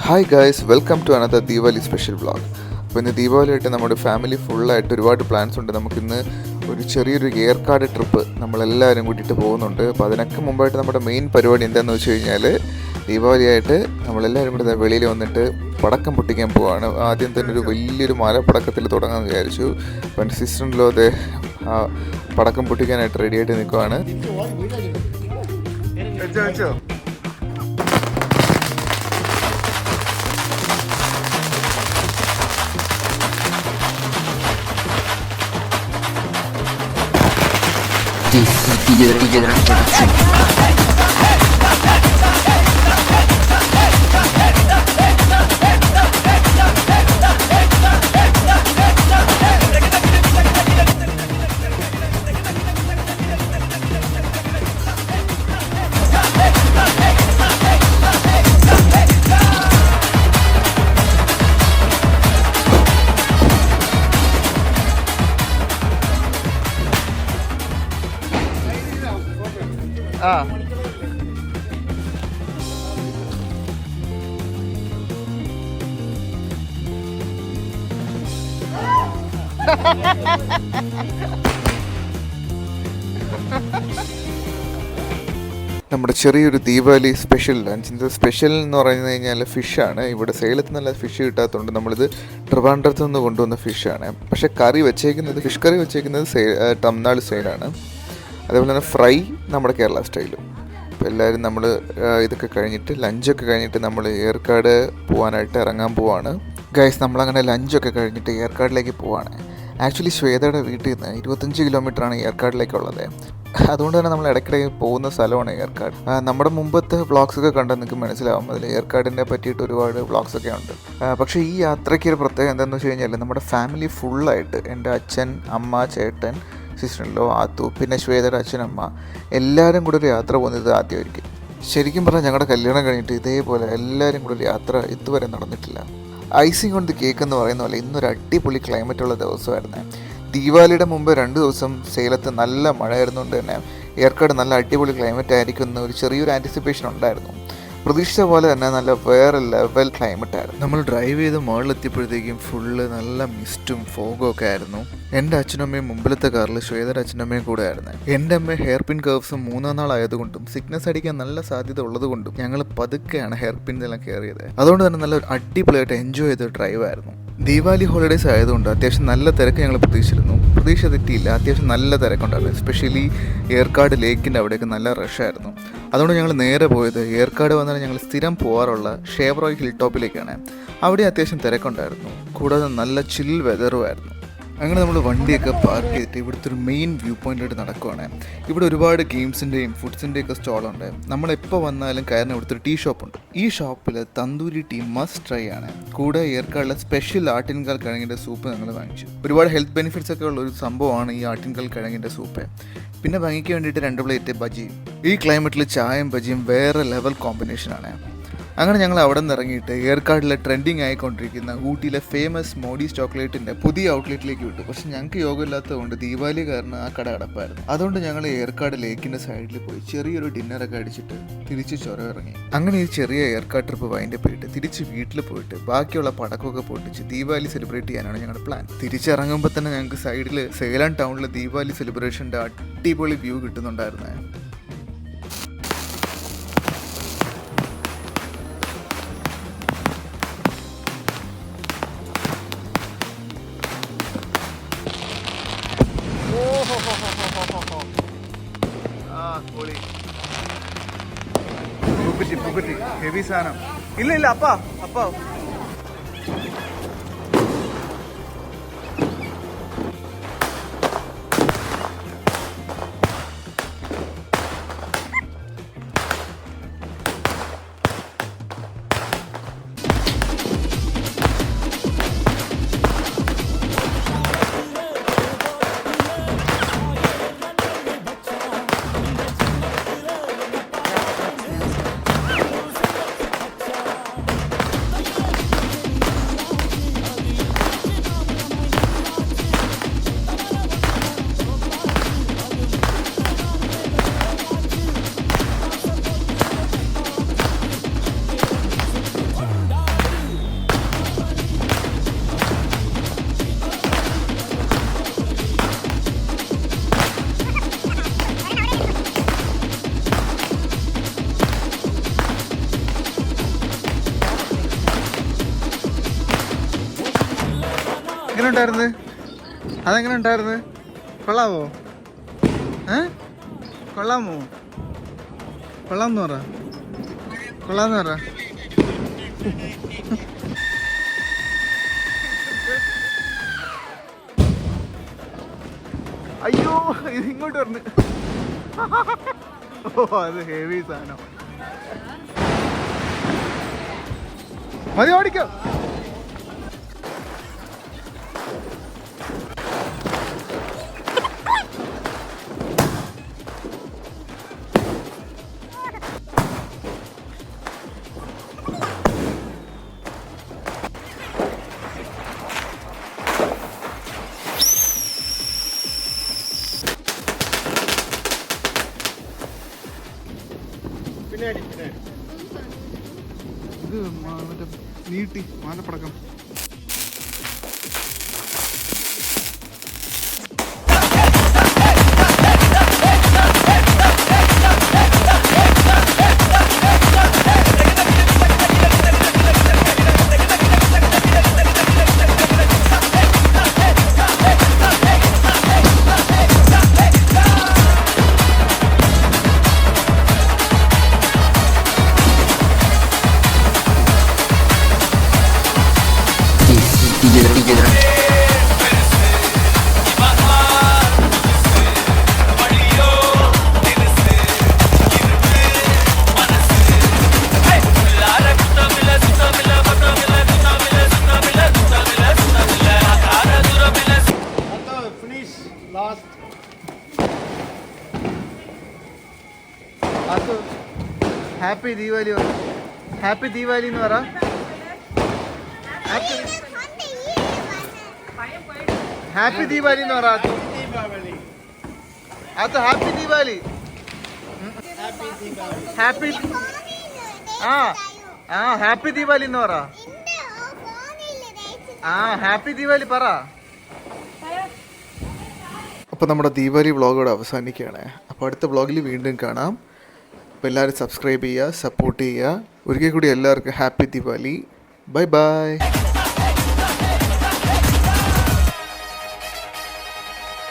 Hi guys, welcome to another Deepavali special vlog. അപ്പോൾ ഇന്ന് ദീപാവലിയായിട്ട് നമ്മുടെ ഫാമിലി ഫുള്ളായിട്ട് ഒരുപാട് പ്ലാൻസ് ഉണ്ട്. നമുക്കിന്ന് ഒരു ചെറിയൊരു ഏർക്കാട് ട്രിപ്പ് നമ്മളെല്ലാവരും കൂട്ടിയിട്ട് പോകുന്നുണ്ട്. അപ്പോൾ അതിനൊക്കെ മുമ്പായിട്ട് നമ്മുടെ മെയിൻ പരിപാടി എന്താണെന്ന് വെച്ച് കഴിഞ്ഞാൽ ദീപാവലിയായിട്ട് നമ്മളെല്ലാവരും കൂടി വെളിയിൽ വന്നിട്ട് പടക്കം പൊട്ടിക്കാൻ പോവാണ്. ആദ്യം തന്നെ ഒരു വലിയൊരു മലപ്പടക്കത്തിൽ തുടങ്ങാമെന്ന് വിചാരിച്ചു. അപ്പം എൻ്റെ സിസ്റ്ററിലോ അതെ പടക്കം പൊട്ടിക്കാനായിട്ട് റെഡിയായിട്ട് നിൽക്കുവാണ്. DJ della situazione. നമ്മുടെ ചെറിയൊരു ദീപാവലി സ്പെഷ്യൽ ലഞ്ച്. ഇത് സ്പെഷ്യൽ എന്ന് പറഞ്ഞു കഴിഞ്ഞാൽ ഫിഷാണ്. ഇവിടെ സേലത്ത് നല്ല ഫിഷ് കിട്ടാത്തതുകൊണ്ട് നമ്മളിത് ട്രിവാൻഡ്രത്ത് നിന്ന് കൊണ്ടുവന്ന ഫിഷാണ്. പക്ഷേ കറി വെച്ചേക്കുന്നത് ഫിഷ് കറി വെച്ചേക്കുന്നത് തമിഴ്നാട് സ്റ്റൈലാണ്. അതേപോലെ തന്നെ ഫ്രൈ നമ്മുടെ കേരള സ്റ്റൈലും. അപ്പോൾ എല്ലാവരും നമ്മൾ ഇതൊക്കെ കഴിഞ്ഞിട്ട് ലഞ്ചൊക്കെ കഴിഞ്ഞിട്ട് നമ്മൾ ഏർക്കാട് പോകാനായിട്ട് ഇറങ്ങാൻ പോവാണ്. ഗൈസ്, നമ്മളങ്ങനെ ലഞ്ചൊക്കെ കഴിഞ്ഞിട്ട് ഏർക്കാടിലേക്ക് പോവാണ്. ആക്ച്വലി ശ്വേതയുടെ വീട്ടിൽ നിന്ന് 25 കിലോമീറ്ററാണ് ഏർക്കാടിലേക്കുള്ളത്. അതുകൊണ്ട് തന്നെ നമ്മൾ ഇടയ്ക്കിടയ്ക്ക് പോകുന്ന സ്ഥലമാണ് ഏർക്കാട്. നമ്മുടെ മുമ്പത്തെ വ്ളോഗ്സൊക്കെ കണ്ടാൽ നിങ്ങൾക്ക് മനസ്സിലാവും, അതിൽ ഏർക്കാടിനെ പറ്റിയിട്ട് ഒരുപാട് വ്ളോഗ്സൊക്കെ ഉണ്ട്. പക്ഷേ ഈ യാത്രയ്ക്ക് ഒരു പ്രത്യേകത എന്താണെന്ന് വെച്ച് കഴിഞ്ഞാൽ നമ്മുടെ ഫാമിലി ഫുള്ളായിട്ട് എൻ്റെ അച്ഛൻ, അമ്മ, ചേട്ടൻ, സിസ്റ്ററിലോ, ആത്തു, പിന്നെ ശ്വേതയുടെ അച്ഛനമ്മ എല്ലാവരും കൂടെ ഒരു യാത്ര പോകുന്നത് ആദ്യമായിരിക്കും. ശരിക്കും പറഞ്ഞാൽ ഞങ്ങളുടെ കല്യാണം കഴിഞ്ഞിട്ട് ഇതേപോലെ എല്ലാവരും കൂടെ ഒരു യാത്ര ഇതുവരെ നടന്നിട്ടില്ല. ഐസിങ് കൊണ്ട് കേക്ക് എന്ന് പറയുന്ന പോലെ ഇന്നൊരു അടിപൊളി ക്ലൈമറ്റുള്ള ദിവസമായിരുന്നു. ദീപാവലിയുടെ മുമ്പ് 2 ദിവസം സേലത്ത് നല്ല മഴയായിരുന്നുകൊണ്ട് തന്നെ ഏർക്കാട് നല്ല അടിപൊളി ക്ലൈമറ്റ് ആയിരിക്കും എന്ന് ഒരു ചെറിയൊരു ആൻറ്റിസിപ്പേഷൻ ഉണ്ടായിരുന്നു. പ്രതീക്ഷിച്ച പോലെ തന്നെ നല്ല വേറെ ലെവൽ ക്ലൈമറ്റ് ആയിരുന്നു. നമ്മൾ ഡ്രൈവ് ചെയ്ത് മുകളിലെത്തിയപ്പോഴത്തേക്കും ഫുള്ള് നല്ല മിസ്റ്റും ഫോഗും ഒക്കെ ആയിരുന്നു. എൻ്റെ അച്ഛനമ്മയും മുമ്പിലത്തെ കാറിൽ ശ്വേതയുടെ അച്ഛനമ്മയും കൂടെ ആയിരുന്നു. എൻ്റെ അമ്മ ഹെയർ പിൻ കർവ്സും 3-ാം നാളായതുകൊണ്ടും സിക്നസ് അടിക്കാൻ നല്ല സാധ്യത ഉള്ളതുകൊണ്ടും ഞങ്ങൾ പതുക്കെയാണ് ഹെയർ പിന്നെല്ലാം കയറിയത്. അതുകൊണ്ട് തന്നെ നല്ല അടിപൊളിയായിട്ട് എൻജോയ് ചെയ്ത ഡ്രൈവ് ആയിരുന്നു. ദീപാവലി ഹോളിഡേയ്സ് ആയതുകൊണ്ട് അത്യാവശ്യം നല്ല തിരക്ക് ഞങ്ങൾ പ്രതീക്ഷിച്ചിരുന്നു. പ്രതീക്ഷ തെറ്റിയില്ല, അത്യാവശ്യം നല്ല തിരക്കുണ്ടായിരുന്നു. എസ്പെഷ്യലി ഏർക്കാട് ലേക്കിൻ്റെ അവിടെയൊക്കെ നല്ല റഷായിരുന്നു. അതുകൊണ്ട് ഞങ്ങൾ നേരെ പോയത് ഏർക്കാട് വന്നാൽ ഞങ്ങൾ സ്ഥിരം പോകാറുള്ള ഷേവ്റോയ് ഹിൽ ടോപ്പിലേക്കാണ്. അവിടെ അത്യാവശ്യം തിരക്കുണ്ടായിരുന്നു, കൂടാതെ നല്ല ചിൽ വെതറുമായിരുന്നു. അങ്ങനെ നമ്മൾ വണ്ടിയൊക്കെ പാർക്ക് ചെയ്തിട്ട് ഇവിടുത്തെ ഒരു മെയിൻ വ്യൂ പോയിൻ്റായിട്ട് നടക്കുവാണ്. ഇവിടെ ഒരുപാട് ഗെയിംസിൻ്റെയും ഫുഡ്സിൻ്റെയൊക്കെ സ്റ്റോളുണ്ട്. നമ്മളെപ്പോൾ വന്നാലും കയറിന് ഇവിടുത്തെ ഒരു ടീ ഷോപ്പുണ്ട്. ഈ ഷോപ്പിൽ തന്തൂരി ടീ മസ്റ്റ് ട്രൈ ആണ്. കൂടെ ഏർക്കാടുള്ള സ്പെഷ്യൽ ആട്ടിൻകാൽ കിഴങ്ങിൻ്റെ സൂപ്പ് ഞങ്ങൾ വാങ്ങിച്ചു. ഒരുപാട് ഹെൽത്ത് ബെനിഫിറ്റ്സ് ഒക്കെ ഉള്ള ഒരു സംഭവമാണ് ഈ ആട്ടിൻകാൽ കിഴങ്ങിൻ്റെ സൂപ്പ്. പിന്നെ ഭംഗിക്ക് വേണ്ടിയിട്ട് 2 പ്ലേറ്റ് ബജിയും. ഈ ക്ലൈമറ്റിൽ ചായയും ബജിയും വേറെ ലെവൽ കോമ്പിനേഷനാണ്. അങ്ങനെ ഞങ്ങൾ അവിടെ നിന്ന് ഇറങ്ങിയിട്ട് ഏർക്കാടിലെ ട്രെൻഡിങ് ആയിക്കൊണ്ടിരിക്കുന്ന ഊട്ടിയിലെ ഫേമസ് മോഡീസ് ചോക്ലേറ്റിൻ്റെ പുതിയ ഔട്ട്ലെറ്റിലേക്ക് വിട്ടു. പക്ഷെ ഞങ്ങൾക്ക് യോഗമില്ലാത്തതുകൊണ്ട് ദീപാവലി കാരണം ആ കട അടപ്പായിരുന്നു. അതുകൊണ്ട് ഞങ്ങൾ ഏർക്കാട് ലേക്കിൻ്റെ സൈഡിൽ പോയി ചെറിയൊരു ഡിന്നറൊക്കെ അടിച്ചിട്ട് തിരിച്ച് ചുരം ഇറങ്ങി. അങ്ങനെ ഈ ചെറിയ ഏർക്കാട് ട്രിപ്പ് വൈൻഡപ്പ് ചെയ്തിട്ട് തിരിച്ച് വീട്ടിൽ പോയിട്ട് ബാക്കിയുള്ള പടക്കമൊക്കെ പൊട്ടിച്ച് ദീപാവലി സെലിബ്രേറ്റ് ചെയ്യാനാണ് ഞങ്ങളുടെ പ്ലാൻ. തിരിച്ചിറങ്ങുമ്പോൾ തന്നെ ഞങ്ങൾക്ക് സൈഡിൽ സേലം ടൗണിലെ ദീപാവലി സെലിബ്രേഷൻ്റെ അടിപൊളി വ്യൂ കിട്ടുന്നുണ്ടായിരുന്നേ. ഹെവി സാധനം. ഇല്ല അപ്പാ എങ്ങനെ ഉണ്ടായിരുന്നു? അതെങ്ങനെ ഉണ്ടായിരുന്നു? കൊള്ളാമോ? കൊള്ളാമോ? കൊള്ളാമെന്ന് പറ. കൊള്ളാമെന്ന് പറ. അയ്യോ ഇത് ഇങ്ങോട്ട് വരണം. ഓ അത് ഹെവി സാധനം. മതി ഓടിക്കോ. ഇത് മറ്റേ നീട്ടി മാലപ്പടക്കം. ഹാപ്പി ദീപാവലി. ഹാപ്പി ദീപാവലി എന്ന് പറ. ഹാപ്പി ദീപാവലി എന്ന് പറ. അത് happy Deepavali. Happy happy Deepavali എന്ന് പറ. ഹാപ്പി ദീപാവലി പറ. അപ്പോൾ നമ്മുടെ ദീപാവലി വ്ളോഗോടെ അവസാനിക്കുകയാണ്. അപ്പോൾ അടുത്ത വ്ളോഗിൽ വീണ്ടും കാണാം. അപ്പോൾ എല്ലാവരും സബ്സ്ക്രൈബ് ചെയ്യുക, സപ്പോർട്ട് ചെയ്യുക. ഒരിക്കൽ കൂടി എല്ലാവർക്കും ഹാപ്പി ദീപാവലി. Bye bye.